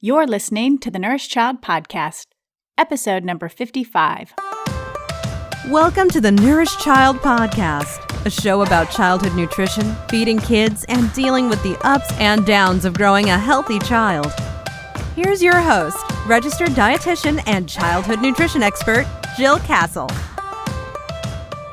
You're listening to the Nourished Child Podcast, episode number 55. Welcome to the Nourished Child Podcast, a show about childhood nutrition, feeding kids, and dealing with the ups and downs of growing a healthy child. Here's your host, registered dietitian and childhood nutrition expert, Jill Castle.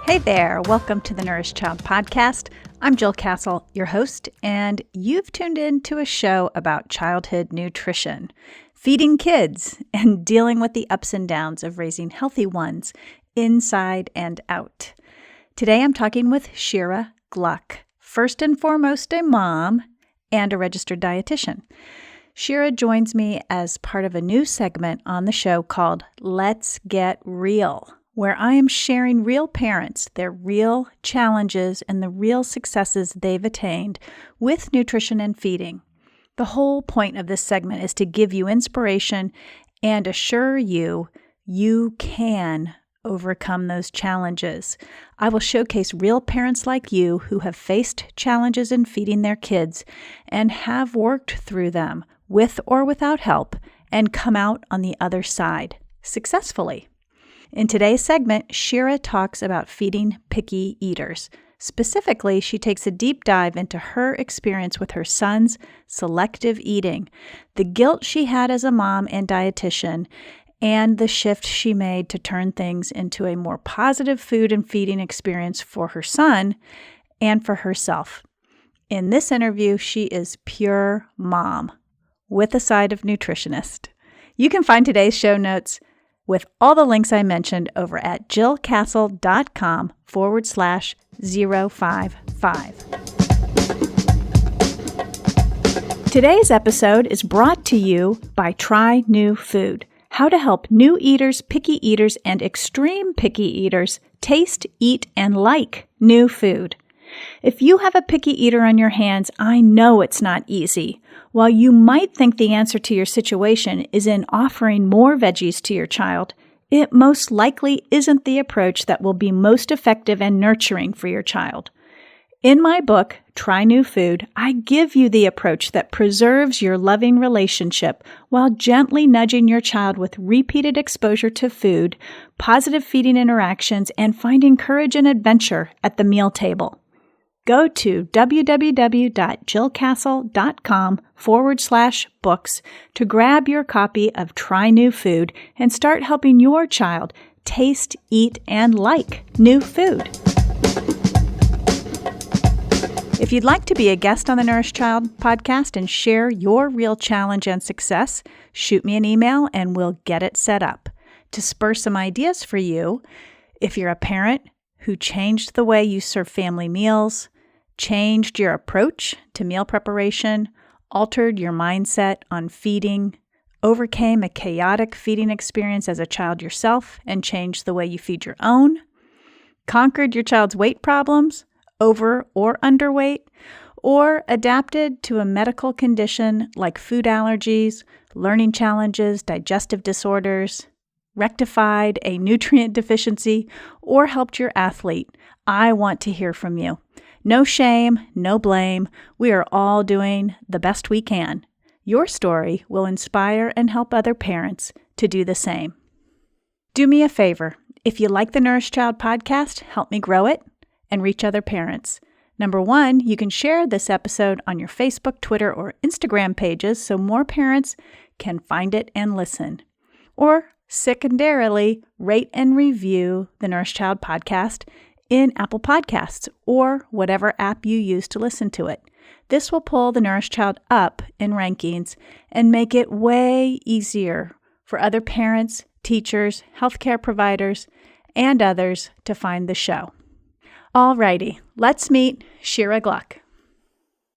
Hey there, welcome to the Nourished Child Podcast. I'm Jill Castle, your host, and you've tuned in to a show about childhood nutrition, feeding kids, and dealing with the ups and downs of raising healthy ones inside and out. Today I'm talking with Shira Gluck, first and foremost a mom and a registered dietitian. Shira joins me as part of a new segment on the show called Let's Get Real, where I am sharing real parents, their real challenges, and the real successes they've attained with nutrition and feeding. The whole point of this segment is to give you inspiration and assure you can overcome those challenges. I will showcase real parents like you who have faced challenges in feeding their kids and have worked through them with or without help and come out on the other side successfully. In today's segment, Shira talks about feeding picky eaters. Specifically, she takes a deep dive into her experience with her son's selective eating, the guilt she had as a mom and dietitian, and the shift she made to turn things into a more positive food and feeding experience for her son and for herself. In this interview, she is pure mom with a side of nutritionist. You can find today's show notes with all the links I mentioned over at jillcastle.com/055. Today's episode is brought to you by Try New Food, how to help new eaters, picky eaters, and extreme picky eaters taste, eat, and like new food. If you have a picky eater on your hands, I know it's not easy. While you might think the answer to your situation is in offering more veggies to your child, it most likely isn't the approach that will be most effective and nurturing for your child. In my book, Try New Food, I give you the approach that preserves your loving relationship while gently nudging your child with repeated exposure to food, positive feeding interactions, and finding courage and adventure at the meal table. Go to www.jillcastle.com/books to grab your copy of Try New Food and start helping your child taste, eat, and like new food. If you'd like to be a guest on the Nourished Child podcast and share your real challenge and success, shoot me an email and we'll get it set up. To spur some ideas for you, if you're a parent who changed the way you serve family meals, changed your approach to meal preparation, altered your mindset on feeding, overcame a chaotic feeding experience as a child yourself and changed the way you feed your own, conquered your child's weight problems, over or underweight, or adapted to a medical condition like food allergies, learning challenges, digestive disorders, rectified a nutrient deficiency, or helped your athlete, I want to hear from you. No shame, no blame. We are all doing the best we can. Your story will inspire and help other parents to do the same. Do me a favor. If you like the Nourished Child podcast, help me grow it and reach other parents. Number one, you can share this episode on your Facebook, Twitter, or Instagram pages so more parents can find it and listen. Or secondarily, rate and review the Nourished Child podcast in Apple Podcasts or whatever app you use to listen to it. This will pull the Nourished Child up in rankings and make it way easier for other parents, teachers, healthcare providers, and others to find the show. Alrighty, let's meet Shira Gluck.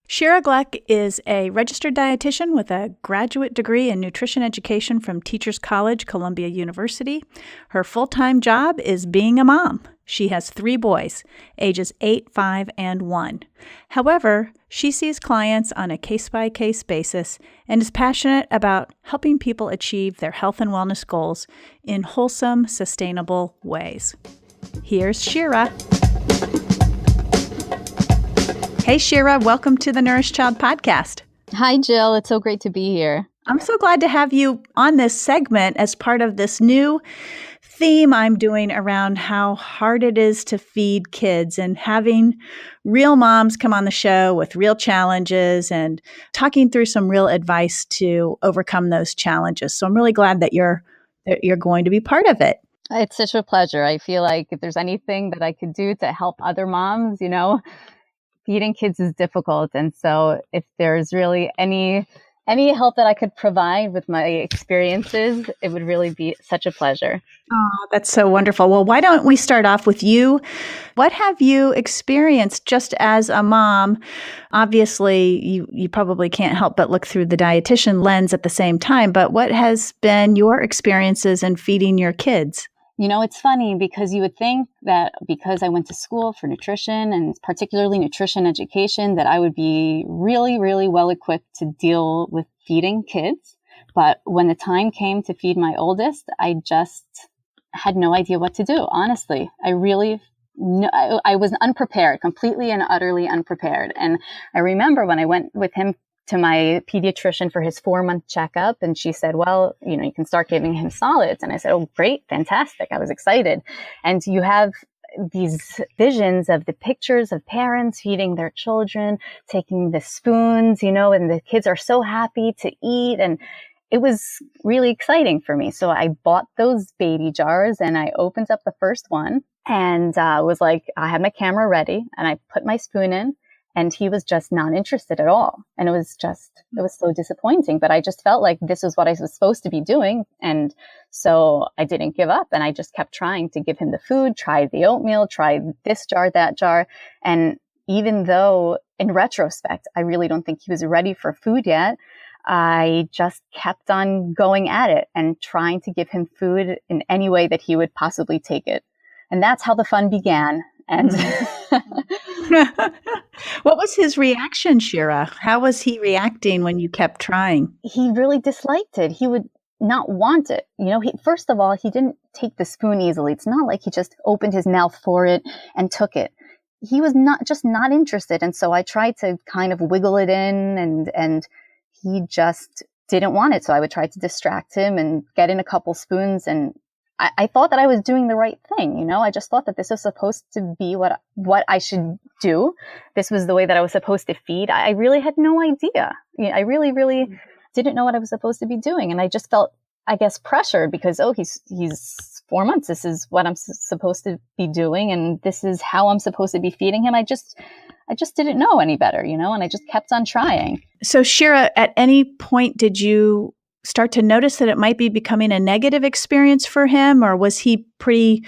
Shira Gluck is a registered dietitian with a graduate degree in nutrition education from Teachers College, Columbia University. Her full-time job is being a mom. She has 3 boys, ages 8, 5, and 1. However, she sees clients on a case-by-case basis and is passionate about helping people achieve their health and wellness goals in wholesome, sustainable ways. Here's Shira. Hey, Shira, welcome to the Nourished Child podcast. Hi, Jill. It's so great to be here. I'm so glad to have you on this segment as part of this new theme I'm doing around how hard it is to feed kids, and having real moms come on the show with real challenges and talking through some real advice to overcome those challenges. So I'm really glad that you're going to be part of it. It's such a pleasure. I feel like if there's anything that I could do to help other moms, feeding kids is difficult. And so if there's really any help that I could provide with my experiences, it would really be such a pleasure. Oh, that's so wonderful. Well, why don't we start off with you? What have you experienced just as a mom? Obviously, you probably can't help but look through the dietitian lens at the same time, but what has been your experiences in feeding your kids? It's funny because you would think that because I went to school for nutrition and particularly nutrition education, that I would be really, really well equipped to deal with feeding kids. But when the time came to feed my oldest, I just had no idea what to do. Honestly, I was unprepared, completely and utterly unprepared. And I remember when I went with him to my pediatrician for his 4-month checkup. And she said, well, you can start giving him solids. And I said, oh, great, fantastic. I was excited. And you have these visions of the pictures of parents feeding their children, taking the spoons, and the kids are so happy to eat. And it was really exciting for me. So I bought those baby jars and I opened up the first one and was like, I had my camera ready and I put my spoon in. And he was just not interested at all. And it was so disappointing. But I just felt like this was what I was supposed to be doing. And so I didn't give up. And I just kept trying to give him the food, tried the oatmeal, tried this jar, that jar. And even though in retrospect, I really don't think he was ready for food yet, I just kept on going at it and trying to give him food in any way that he would possibly take it. And that's how the fun began. And what was his reaction, Shira? How was he reacting when you kept trying? He really disliked it. He would not want it. First of all, he didn't take the spoon easily. It's not like he just opened his mouth for it and took it. He was not interested. And so I tried to kind of wiggle it in and he just didn't want it. So I would try to distract him and get in a couple spoons, and I thought that I was doing the right thing. I just thought that this was supposed to be what I should do. This was the way that I was supposed to feed. I really had no idea. I really, really didn't know what I was supposed to be doing. And I just felt, I guess, pressured because, he's 4 months. This is what I'm supposed to be doing. And this is how I'm supposed to be feeding him. I just didn't know any better, and I just kept on trying. So Shira, at any point did you start to notice that it might be becoming a negative experience for him, or was he pretty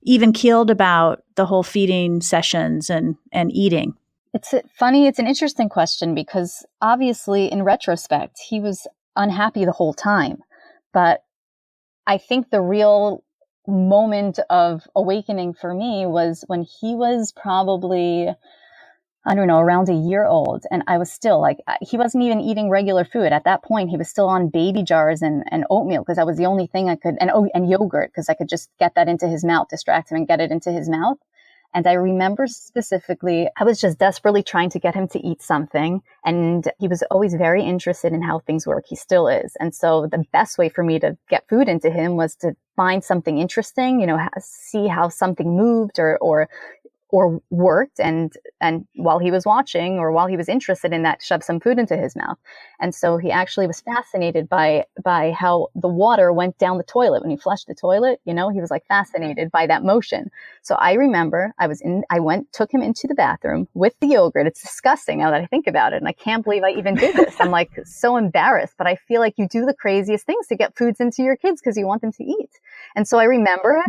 even-keeled about the whole feeding sessions and eating? It's funny. It's an interesting question because obviously in retrospect, he was unhappy the whole time. But I think the real moment of awakening for me was when he was probably, I don't know, around a year old. And I was still he wasn't even eating regular food. At that point, he was still on baby jars and oatmeal because that was the only thing I could, and yogurt because I could just get that into his mouth, distract him and get it into his mouth. And I remember specifically, I was just desperately trying to get him to eat something. And he was always very interested in how things work. He still is. And so the best way for me to get food into him was to find something interesting, see how something moved or worked, and while he was watching or while he was interested in that, shove some food into his mouth. And so he actually was fascinated by how the water went down the toilet when he flushed the toilet. He was fascinated by that motion. So I remember took him into the bathroom with the yogurt. It's disgusting now that I think about it, and I can't believe I even did this. I'm so embarrassed, but I feel like you do the craziest things to get foods into your kids because you want them to eat. And so I remember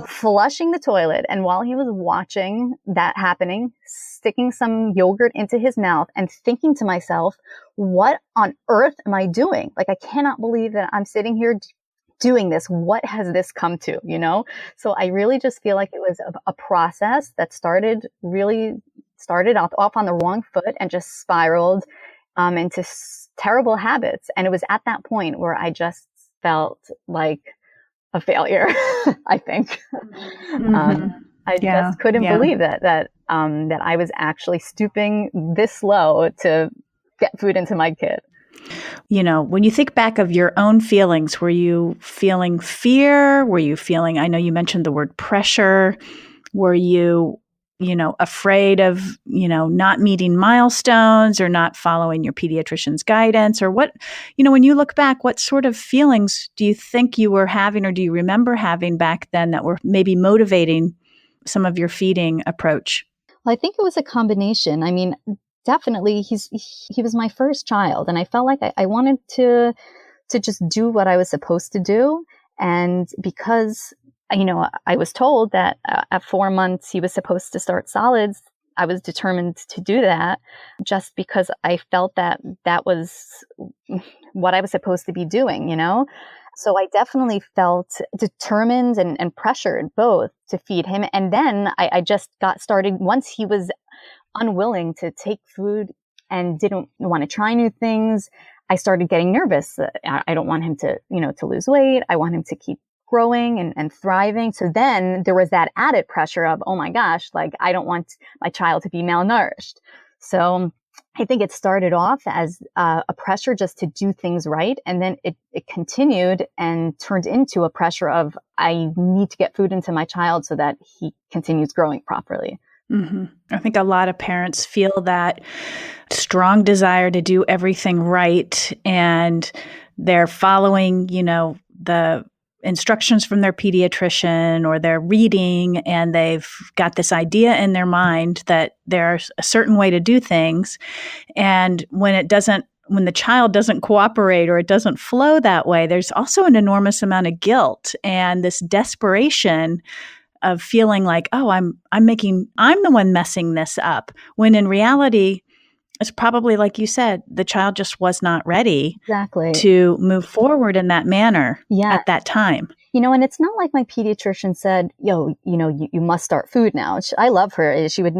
flushing the toilet, and while he was watching that happening, sticking some yogurt into his mouth and thinking to myself, what on earth am I doing? I cannot believe that I'm sitting here doing this. What has this come to, So I really just feel like it was a process that started off on the wrong foot and just spiraled into terrible habits. And it was at that point where I just felt like a failure, I think. I just couldn't believe that I was actually stooping this low to get food into my kid. When you think back of your own feelings, were you feeling fear? Were you feeling, I know you mentioned the word pressure. Were you, afraid of, not meeting milestones or not following your pediatrician's guidance? Or what, when you look back, what sort of feelings do you think you were having or do you remember having back then that were maybe motivating some of your feeding approach? Well, I think it was a combination. I mean, definitely he was my first child, and I felt like I wanted to just do what I was supposed to do. And because, I was told that at 4 months he was supposed to start solids, I was determined to do that just because I felt that that was what I was supposed to be doing, So I definitely felt determined and pressured both to feed him. And then I just got started once he was unwilling to take food and didn't want to try new things. I started getting nervous. I don't want him to lose weight. I want him to keep growing and thriving. So then there was that added pressure of, oh my gosh, like I don't want my child to be malnourished. So I think it started off as a pressure just to do things right. And then it continued and turned into a pressure of, I need to get food into my child so that he continues growing properly. Mm-hmm. I think a lot of parents feel that strong desire to do everything right, and they're following, the instructions from their pediatrician, or they're reading, and they've got this idea in their mind that there's a certain way to do things. And when the child doesn't cooperate or it doesn't flow that way, there's also an enormous amount of guilt and this desperation of feeling like, oh, I'm the one messing this up. When in reality, it's probably, like you said, the child just was not ready to move forward in that manner at that time. And it's not like my pediatrician said, you must start food now. I love her. She would,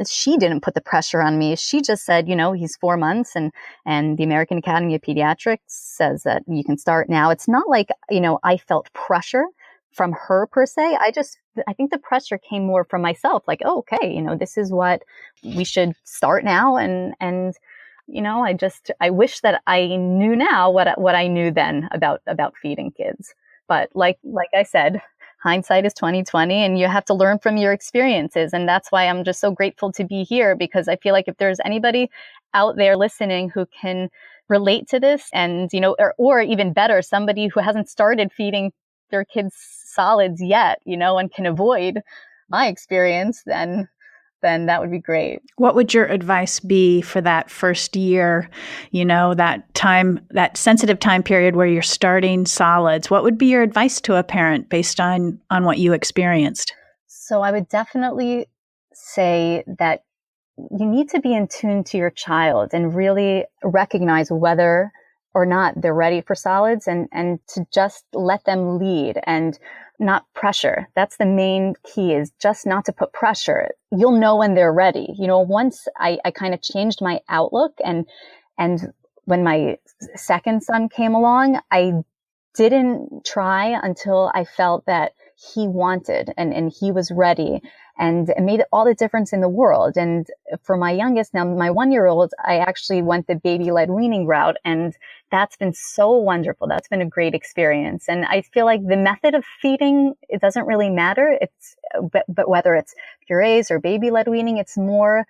she didn't put the pressure on me. She just said, he's 4 months and the American Academy of Pediatrics says that you can start now. It's not like, I felt pressure from her per se. I think the pressure came more from myself, like, oh, okay, this is what we should start now. And I wish that I knew now what I knew then about feeding kids. But like I said, hindsight is 20/20, and you have to learn from your experiences. And that's why I'm just so grateful to be here, because I feel like if there's anybody out there listening who can relate to this and, or even better, somebody who hasn't started feeding their kids solids yet, and can avoid my experience, then that would be great. What would your advice be for that first year, that time, that sensitive time period where you're starting solids? What would be your advice to a parent based on what you experienced? So I would definitely say that you need to be in tune to your child and really recognize whether or not they're ready for solids, and to just let them lead and not pressure. That's the main key, is just not to put pressure. You'll know when they're ready. Once I kind of changed my outlook, and when my second son came along, I didn't try until I felt that he wanted and he was ready. And it made all the difference in the world. And for my youngest, now my 1-year-old, I actually went the baby-led weaning route. And that's been so wonderful. That's been a great experience. And I feel like the method of feeding, it doesn't really matter. But whether it's purees or baby-led weaning, it's more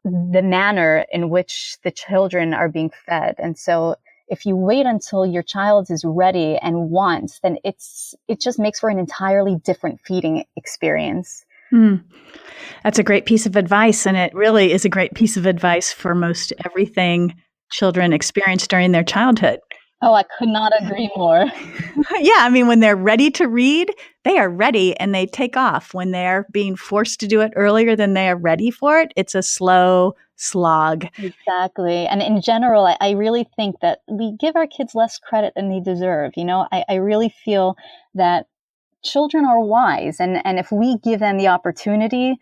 the manner in which the children are being fed. And so if you wait until your child is ready and wants, then it just makes for an entirely different feeding experience. That's a great piece of advice, and it really is a great piece of advice for most everything children experience during their childhood. Oh, I could not agree more. Yeah, I mean, when they're ready to read, they are ready and they take off. When they're being forced to do it earlier than they are ready for it, it's a slow slog. Exactly. And in general, I really think that we give our kids less credit than they deserve. I really feel that children are wise, and if we give them the opportunity,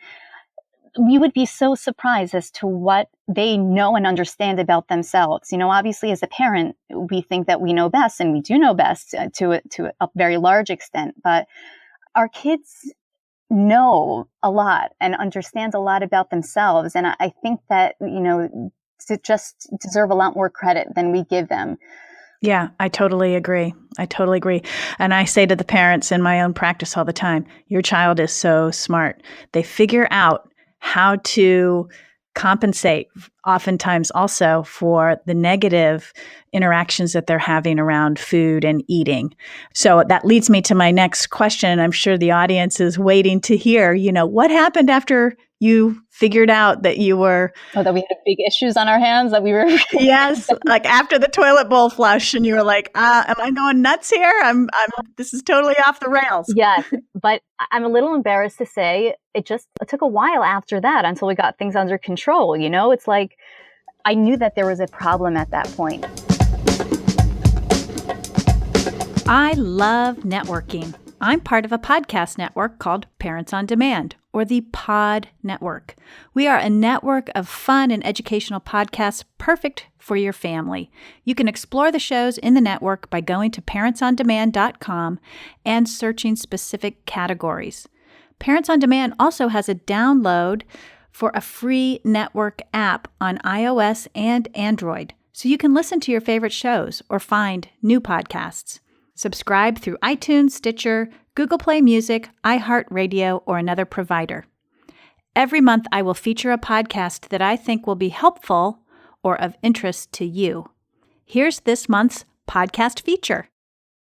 we would be so surprised as to what they know and understand about themselves. Obviously, as a parent, we think that we know best, and we do know best to a very large extent. But our kids know a lot and understand a lot about themselves. And I think that, just deserve a lot more credit than we give them. Yeah, I totally agree. And I say to the parents in my own practice all the time, your child is so smart. They figure out how to compensate oftentimes also for the negative interactions that they're having around food and eating. So that leads me to my next question. I'm sure the audience is waiting to hear, what happened after you figured out that you were... Oh, that we had big issues on our hands, that we were... Yes, like after the toilet bowl flush and you were like, am I going nuts here? This is totally off the rails. Yes, but I'm a little embarrassed to say it took a while after that until we got things under control. It's like I knew that there was a problem at that point. I love networking. I'm part of a podcast network called Parents on Demand, or the Pod Network. We are a network of fun and educational podcasts perfect for your family. You can explore the shows in the network by going to parentsondemand.com and searching specific categories. Parents on Demand also has a download for a free network app on iOS and Android, so you can listen to your favorite shows or find new podcasts. Subscribe through iTunes, Stitcher, Google Play Music, iHeartRadio, or another provider. Every month, I will feature a podcast that I think will be helpful or of interest to you. Here's this month's podcast feature.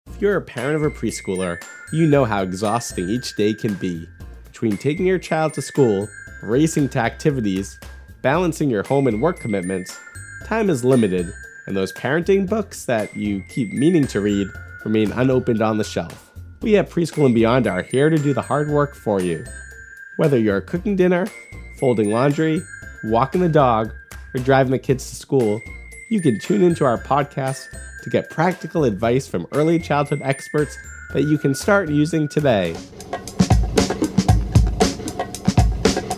If you're a parent of a preschooler, you know how exhausting each day can be. Between taking your child to school, racing to activities, balancing your home and work commitments, time is limited, and those parenting books that you keep meaning to read remain unopened on the shelf. We at Preschool Beyond are here to do the hard work for you. Whether you're cooking dinner, folding laundry, walking the dog, or driving the kids to school, you can tune into our podcast to get practical advice from early childhood experts that you can start using today.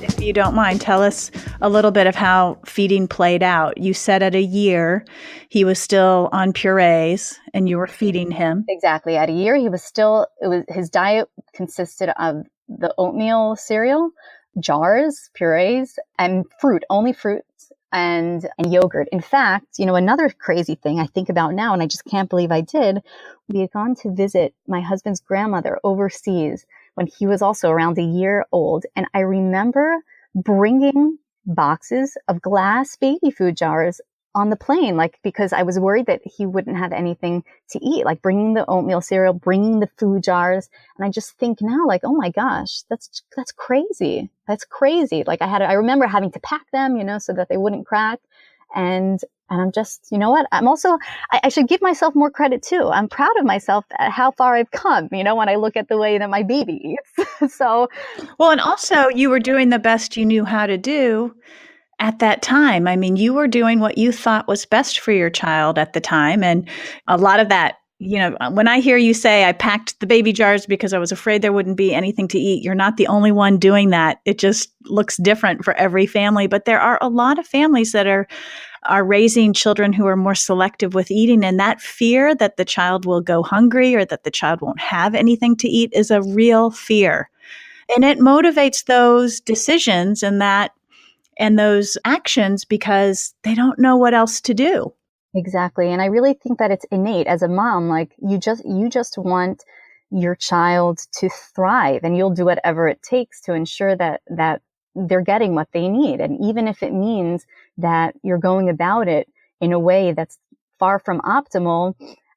If you don't mind, tell us a little bit of how feeding played out. You said at a year he was still on purees and you were feeding him. Exactly. At a year, his diet consisted of the oatmeal cereal, jars, purees, and fruit, only fruits and yogurt. In fact, another crazy thing I think about now, and I just can't believe I did, we had gone to visit my husband's grandmother overseas when he was also around a year old. And I remember bringing boxes of glass baby food jars on the plane, because I was worried that he wouldn't have anything to eat, bringing the oatmeal cereal, bringing the food jars. And I just think now, oh my gosh, that's crazy. That's crazy. I remember having to pack them, so that they wouldn't crack. And I'm just, what? I'm also, I should give myself more credit too. I'm proud of myself at how far I've come, when I look at the way that my baby eats. So. Well, and also you were doing the best you knew how to do at that time. I mean, you were doing what you thought was best for your child at the time. And a lot of that, when I hear you say, I packed the baby jars because I was afraid there wouldn't be anything to eat, you're not the only one doing that. It just looks different for every family. But there are a lot of families that are raising children who are more selective with eating. And that fear that the child will go hungry or that the child won't have anything to eat is a real fear. And it motivates those decisions and those actions because they don't know what else to do. Exactly. And I really think that it's innate as a mom. You just want your child to thrive, and you'll do whatever it takes to ensure that they're getting what they need. And even if it means that you're going about it in a way that's far from optimal,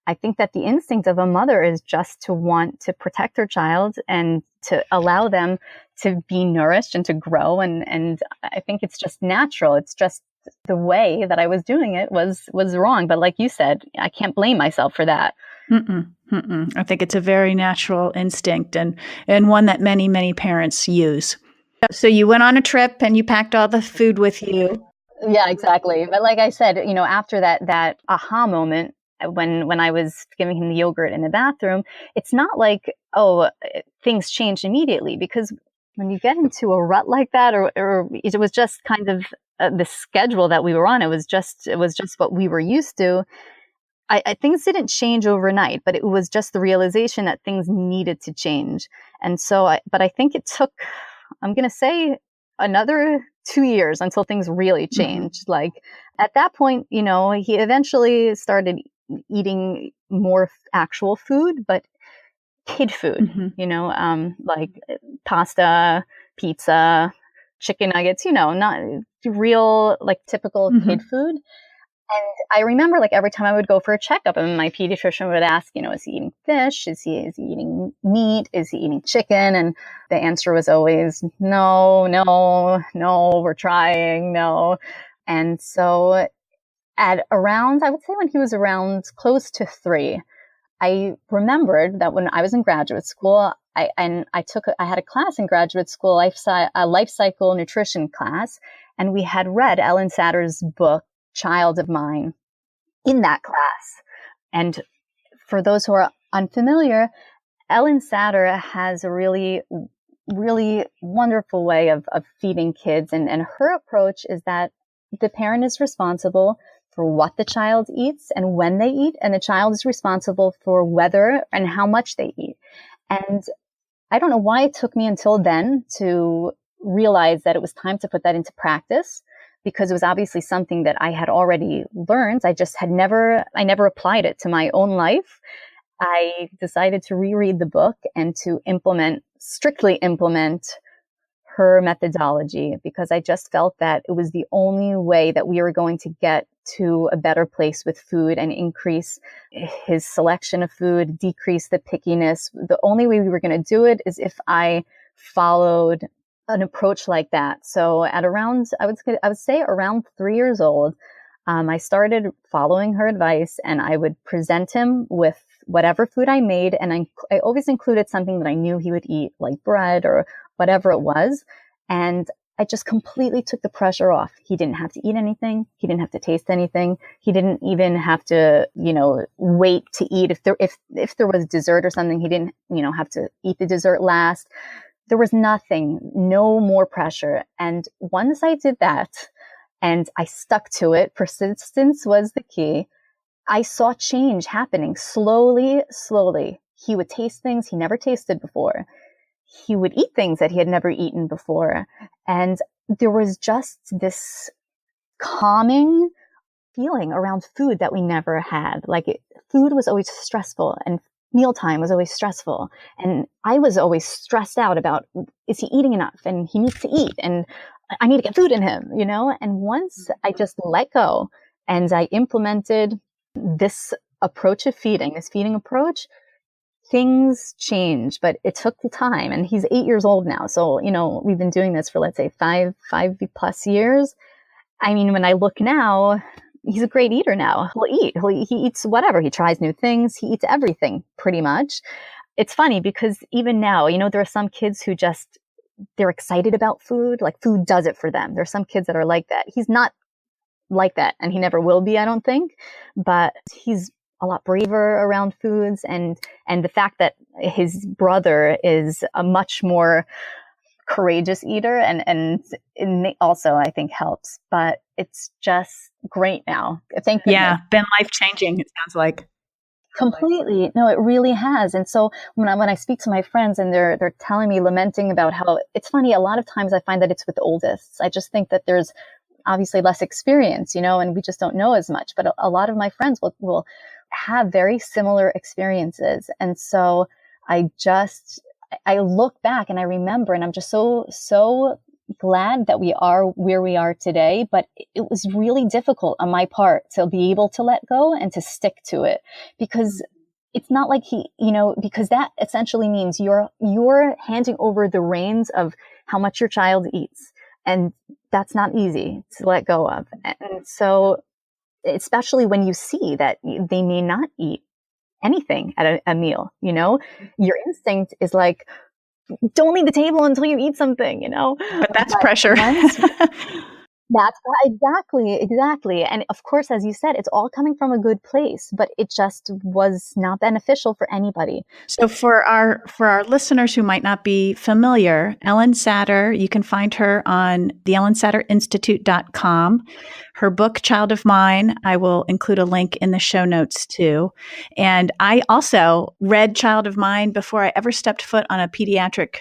I think that the instinct of a mother is just to want to protect her child and to allow them to be nourished and to grow. And I think it's just natural. It's just the way that I was doing it was wrong. But like you said, I can't blame myself for that. I think it's a very natural instinct and one that many, many parents use. So you went on a trip and you packed all the food with you. Yeah, exactly. But like I said, after that aha moment, when I was giving him the yogurt in the bathroom, it's not like, things changed immediately, because when you get into a rut like that, or it was just kind of the schedule that we were on, it was just what we were used to. I things didn't change overnight, but it was just the realization that things needed to change. And so, but I think it took, I'm going to say, another 2 years until things really changed. Like at that point, you know, he eventually started eating more actual food, but kid food, you know, like pasta, pizza, chicken nuggets, you know, not real, like typical kid food. And I remember like every time I would go for a checkup and my pediatrician would ask, you know, is he eating fish? Is he eating meat? Is he eating chicken? And the answer was always no, we're trying, no. And so at around, I would say when he was around close to 3, I remembered that when I was in graduate school, I had a class in graduate school, a life cycle nutrition class, and we had read Ellen Satter's book, Child of Mine, in that class. And for those who are unfamiliar, Ellen Satter has a really, really wonderful way of feeding kids. And her approach is that the parent is responsible for what the child eats and when they eat, and the child is responsible for whether and how much they eat. And I don't know why it took me until then to realize that it was time to put that into practice, because it was obviously something that I had already learned. I never applied it to my own life. I decided to reread the book and to strictly implement her methodology, because I just felt that it was the only way that we were going to get to a better place with food and increase his selection of food, decrease the pickiness. The only way we were going to do it is if I followed an approach like that. So at around, I would say around 3 years old, I started following her advice, and I would present him with whatever food I made. And I always included something that I knew he would eat, like bread or whatever it was. And I just completely took the pressure off. He didn't have to eat anything. He didn't have to taste anything. He didn't even have to, you know, wait to eat. If there was dessert or something, he didn't, you know, have to eat the dessert last. There was nothing, no more pressure. And once I did that and I stuck to it, persistence was the key. I saw change happening slowly. He would taste things he never tasted before. He would eat things that he had never eaten before. And there was just this calming feeling around food that we never had. Food was always stressful, and mealtime was always stressful. And I was always stressed out about, is he eating enough? And he needs to eat, and I need to get food in him, you know? And once I just let go and I implemented this approach of feeding, this feeding approach, things changed, but it took time. And he's 8 years old now. So, you know, we've been doing this for, let's say, five plus years. I mean, when I look now, he's a great eater now. He eats whatever. He tries new things. He eats everything pretty much. It's funny because even now, you know, there are some kids who they're excited about food. Like food does it for them. There are some kids that are like that. He's not like that, and he never will be, I don't think. But he's a lot braver around foods, and the fact that his brother is a much more courageous eater, and also I think helps. But it's just great now. Thank you. Yeah, been life-changing, it sounds like. Completely. No, it really has. And so when I speak to my friends and they're telling me, lamenting about how, it's funny, a lot of times I find that it's with the oldest. I just think that there's obviously less experience, you know, and we just don't know as much. But a lot of my friends will have very similar experiences. And so I look back and I remember, and I'm just so glad that we are where we are today. But it was really difficult on my part to be able to let go and to stick to it, because it's not like because that essentially means you're handing over the reins of how much your child eats. And that's not easy to let go of. And so, especially when you see that they may not eat anything at a meal, you know, your instinct is like, don't leave the table until you eat something, you know. But that's pressure. That's exactly. And of course, as you said, it's all coming from a good place, but it just was not beneficial for anybody. So for our listeners who might not be familiar, Ellen Satter, you can find her on the EllenSatterInstitute.com. Her book, Child of Mine, I will include a link in the show notes too. And I also read Child of Mine before I ever stepped foot on a pediatric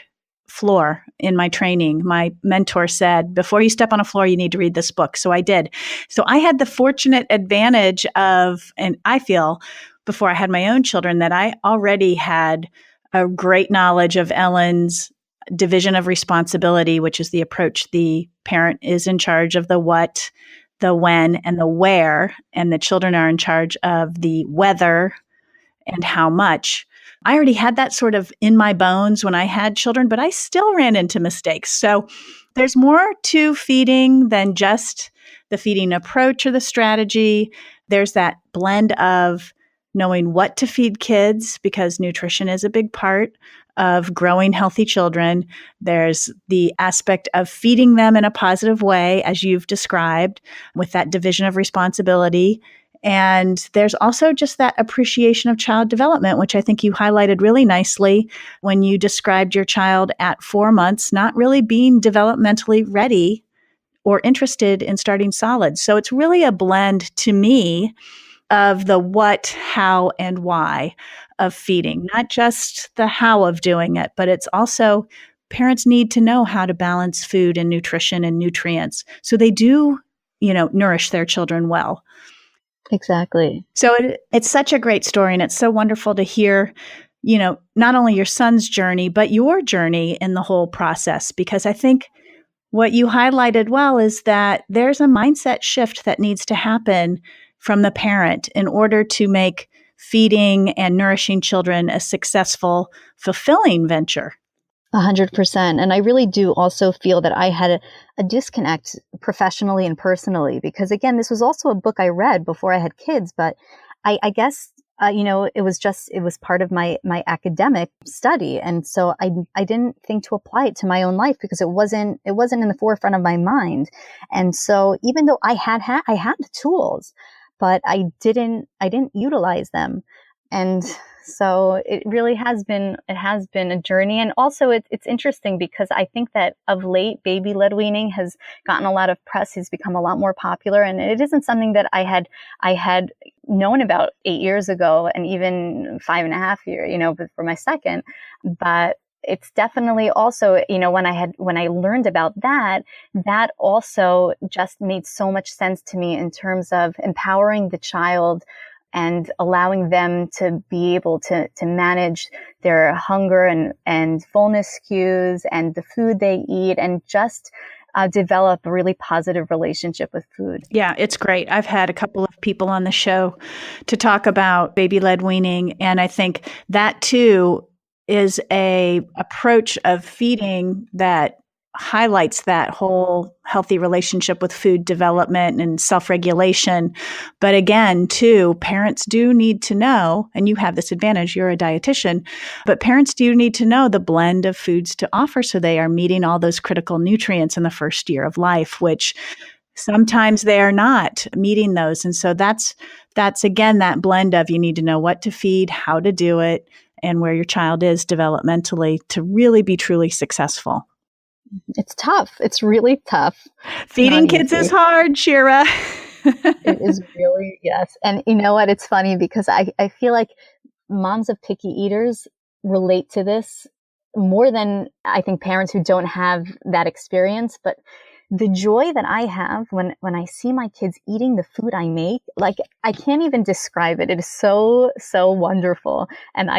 floor in my training, my mentor said, before you step on a floor, you need to read this book. So I did. So I had the fortunate advantage of, and I feel before I had my own children, that I already had a great knowledge of Ellen's division of responsibility, which is the approach. The parent is in charge of the what, the when, and the where, and the children are in charge of the whether and how much. I already had that sort of in my bones when I had children, but I still ran into mistakes. So there's more to feeding than just the feeding approach or the strategy. There's that blend of knowing what to feed kids, because nutrition is a big part of growing healthy children. There's the aspect of feeding them in a positive way, as you've described, with that division of responsibility. And there's also just that appreciation of child development, which I think you highlighted really nicely when you described your child at 4 months not really being developmentally ready or interested in starting solids. So it's really a blend to me of the what, how, and why of feeding, not just the how of doing it, but it's also parents need to know how to balance food and nutrition and nutrients so they do, nourish their children well. Exactly. So it's such a great story, and it's so wonderful to hear, not only your son's journey, but your journey in the whole process, because I think what you highlighted well is that there's a mindset shift that needs to happen from the parent in order to make feeding and nourishing children a successful, fulfilling venture. 100%. And I really do also feel that I had a disconnect professionally and personally, because again, this was also a book I read before I had kids, but I guess, it was part of my academic study. And so I didn't think to apply it to my own life because it wasn't in the forefront of my mind. And so even though I had the tools, but I didn't utilize them. And so it really has been a journey. And also it's interesting because I think that of late, baby-led weaning has gotten a lot of press. Has become a lot more popular. And it isn't something that I had known about 8 years ago, and even 5.5 years, for my second. But it's definitely also, when I learned about that also just made so much sense to me in terms of empowering the child and allowing them to be able to manage their hunger and fullness cues and the food they eat, and just develop a really positive relationship with food. Yeah, it's great. I've had a couple of people on the show to talk about baby-led weaning, and I think that too is a approach of feeding that highlights that whole healthy relationship with food development and self-regulation. But again, too, parents do need to know, and you have this advantage, you're a dietitian, but parents do need to know the blend of foods to offer so they are meeting all those critical nutrients in the first year of life, which sometimes they are not meeting those. And so that's again, that blend of you need to know what to feed, how to do it, and where your child is developmentally to really be truly successful. It's tough. It's really tough. Feeding kids is hard, Shira. It is really, yes. And you know what? It's funny because I feel like moms of picky eaters relate to this more than I think parents who don't have that experience. But the joy that I have when I see my kids eating the food I make, like I can't even describe it. It is so, so wonderful. And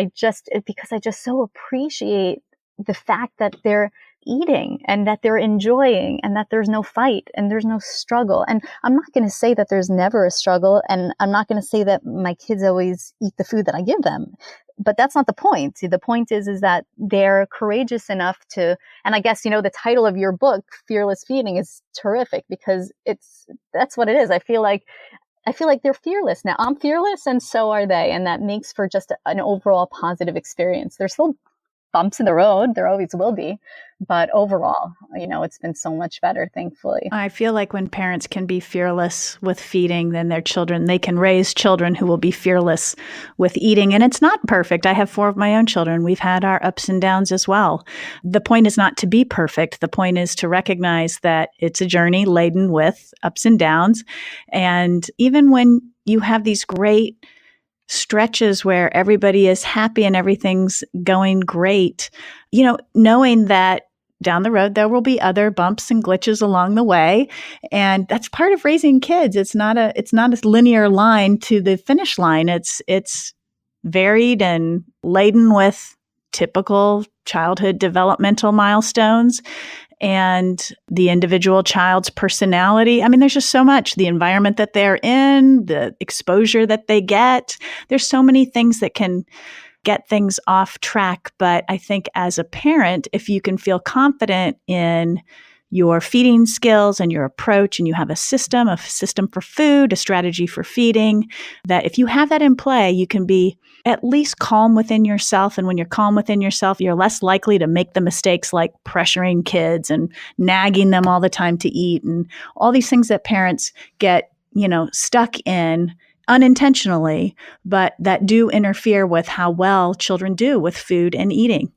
because I just so appreciate the fact that they're eating and that they're enjoying and that there's no fight and there's no struggle. And I'm not going to say that there's never a struggle, and I'm not going to say that my kids always eat the food that I give them. But that's not the point. The point is that they're courageous enough to, and I guess, the title of your book, Fearless Feeding, is terrific because that's what it is. I feel like they're fearless now. I'm fearless and so are they. And that makes for just an overall positive experience. There's still bumps in the road. There always will be. But overall, it's been so much better, thankfully. I feel like when parents can be fearless with feeding, then their children, they can raise children who will be fearless with eating. And it's not perfect. I have 4 of my own children. We've had our ups and downs as well. The point is not to be perfect. The point is to recognize that it's a journey laden with ups and downs. And even when you have these great stretches where everybody is happy and everything's going great, knowing that down the road, there will be other bumps and glitches along the way. And that's part of raising kids. It's not a linear line to the finish line. It's varied and laden with typical childhood developmental milestones and the individual child's personality. I mean, there's just so much. The environment that they're in, the exposure that they get. There's so many things that can get things off track. But I think as a parent, if you can feel confident in your feeding skills and your approach, and you have a system for food, a strategy for feeding, that if you have that in play, you can be at least calm within yourself. And when you're calm within yourself, you're less likely to make the mistakes like pressuring kids and nagging them all the time to eat and all these things that parents get, stuck in unintentionally, but that do interfere with how well children do with food and eating.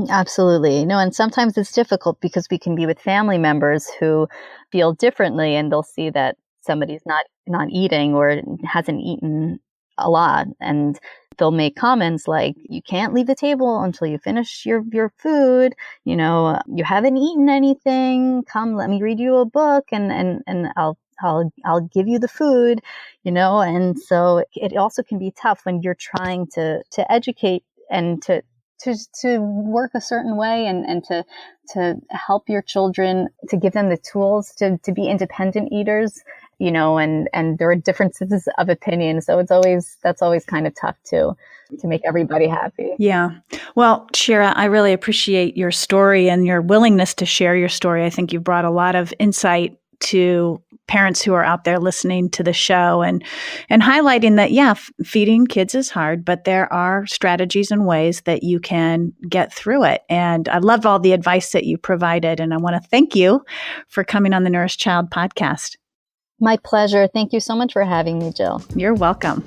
Absolutely. No, and sometimes it's difficult because we can be with family members who feel differently, and they'll see that somebody's not eating or hasn't eaten a lot, and they'll make comments like, you can't leave the table until you finish your food, you haven't eaten anything, come, let me read you a book and I'll give you the food, and so it also can be tough when you're trying to educate and to work a certain way and to help your children, to give them the tools to be independent eaters, and there are differences of opinion. So that's always kind of tough too, to make everybody happy. Yeah. Well, Shira, I really appreciate your story and your willingness to share your story. I think you brought a lot of insight to parents who are out there listening to the show and highlighting that, feeding kids is hard, but there are strategies and ways that you can get through it. And I love all the advice that you provided. And I want to thank you for coming on the Nourished Child podcast. My pleasure. Thank you so much for having me, Jill. You're welcome.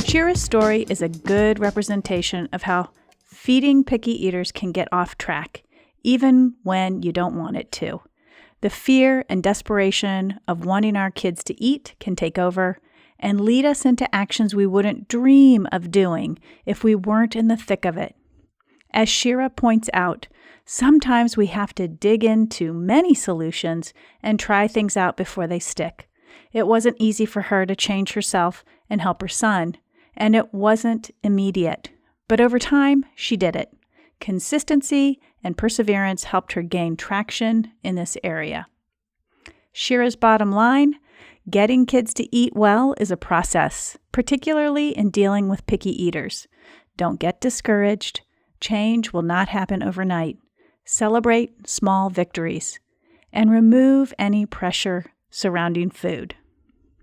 Shira's story is a good representation of how feeding picky eaters can get off track, even when you don't want it to. The fear and desperation of wanting our kids to eat can take over and lead us into actions we wouldn't dream of doing if we weren't in the thick of it. As Shira points out, sometimes we have to dig into many solutions and try things out before they stick. It wasn't easy for her to change herself and help her son, and it wasn't immediate. But over time, she did it. Consistency and perseverance helped her gain traction in this area. Shira's bottom line: getting kids to eat well is a process, particularly in dealing with picky eaters. Don't get discouraged. Change will not happen overnight. Celebrate small victories and remove any pressure surrounding food.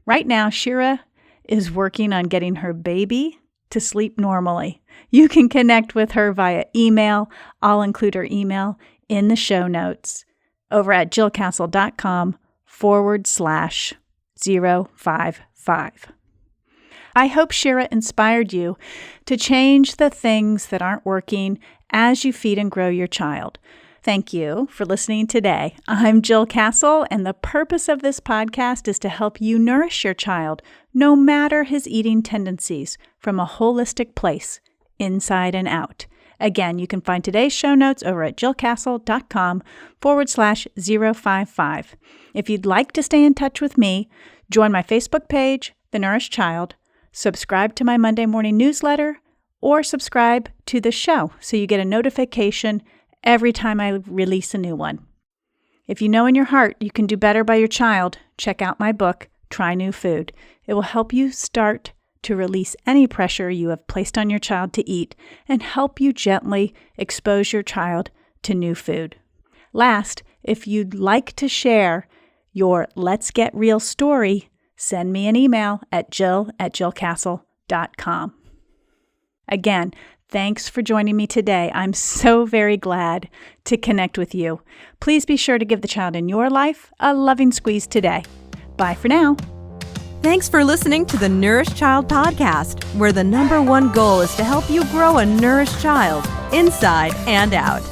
Right now, Shira is working on getting her baby to sleep normally. You can connect with her via email. I'll include her email in the show notes over at jillcastle.com/055. I hope Shira inspired you to change the things that aren't working as you feed and grow your child. Thank you for listening today. I'm Jill Castle, and the purpose of this podcast is to help you nourish your child, no matter his eating tendencies, from a holistic place, inside and out. Again, you can find today's show notes over at jillcastle.com/055. If you'd like to stay in touch with me, join my Facebook page, The Nourished Child, subscribe to my Monday morning newsletter, or subscribe to the show so you get a notification every time I release a new one. If you know in your heart you can do better by your child, check out my book, Try New Food. It will help you start to release any pressure you have placed on your child to eat and help you gently expose your child to new food. Last, if you'd like to share your Let's Get Real story, send me an email at jill@jillcastle.com. Again, thanks for joining me today. I'm so very glad to connect with you. Please be sure to give the child in your life a loving squeeze today. Bye for now. Thanks for listening to the Nourished Child podcast, where the #1 goal is to help you grow a nourished child inside and out.